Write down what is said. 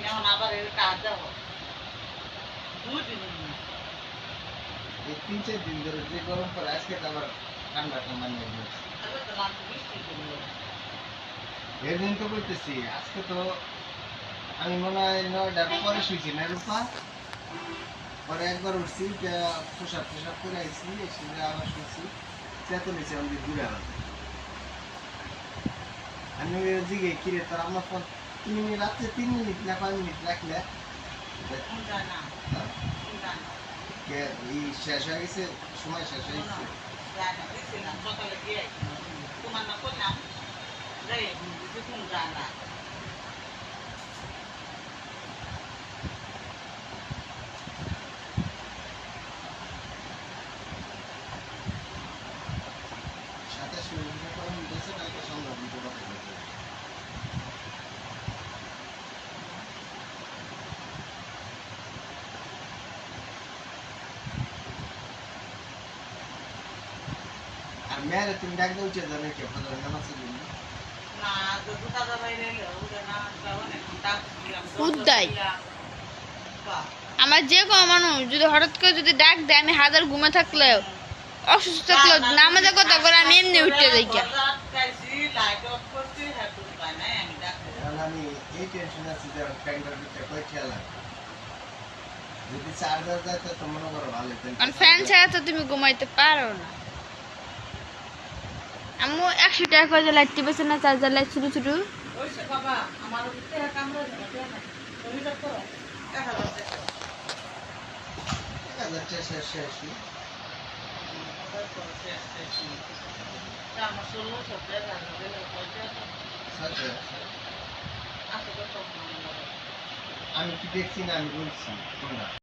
এখন আবার এর কাজ যাবো 2 দিন এই 3-4 দিন ধরে যে গরম পড়ে আজকে তো আবার ঠান্ডা ঠান্ডা নিয়ে যাচ্ছে। তাহলে তো লাঞ্চ বৃষ্টি করলো এদিন তো বলতেছি আজকে তো আমি মনে হয় 9টার পরে শুয়েছি না রূপা, পরে একবার উঠছি পোশাক টোশাক করে আইছি, এসে আবার শুয়েছি, চেতনেছি আমাদের ঘুরে আলাদা। আমি জিগে কিরে তোর আমার ফোন তুমি রাত্রে 3 মিনিট না 5 মিনিট রাখলে জানা জানা কে এই শেষ হয়ে গেছে, সময় শেষ হয়ে গেছে। জানা দেখছিলাম সকালে গিয়ে তোমার না করলাম যাই দেখুন জানা সাথে শুরু করা হয়েছে কালকে সন্ধ্যা দিতে কথা বলতে। আর মেয়ের তুমি ডাক দিয়ে উঠে যাবে কে ফজর নামাজের জন্য? না তো দুটা দাবাই রেলে ওটা না যাও না ডাক দিলাম উদ্দাই আমার যে কোনো মানুষ যদি হঠাৎ করে যদি ডাক দেয় আমি হাজার ঘুমে থাকলেও অসুস্থ থাকলেও নামাজের কথা করে আমি এমনি উঠতে যাই গা। কারণ আমি এই টেনশন আছি যে ফ্যানটার ভিতরে কই খেলা, যদি চার্জার যায় তো মনে করো ভালো। কারণ ফ্যান ছাড়া তো তুমি ঘুমাইতে পারো না। আম্মু 100 টাকা করে লাইট টিপেছে না, চার্জার লাইট ছোট ছোট। বাবা আমার কামড়া শেষ শেষ আমার 1600 টাকা আমি কি দেখছি না, আমি বলছি তোমরা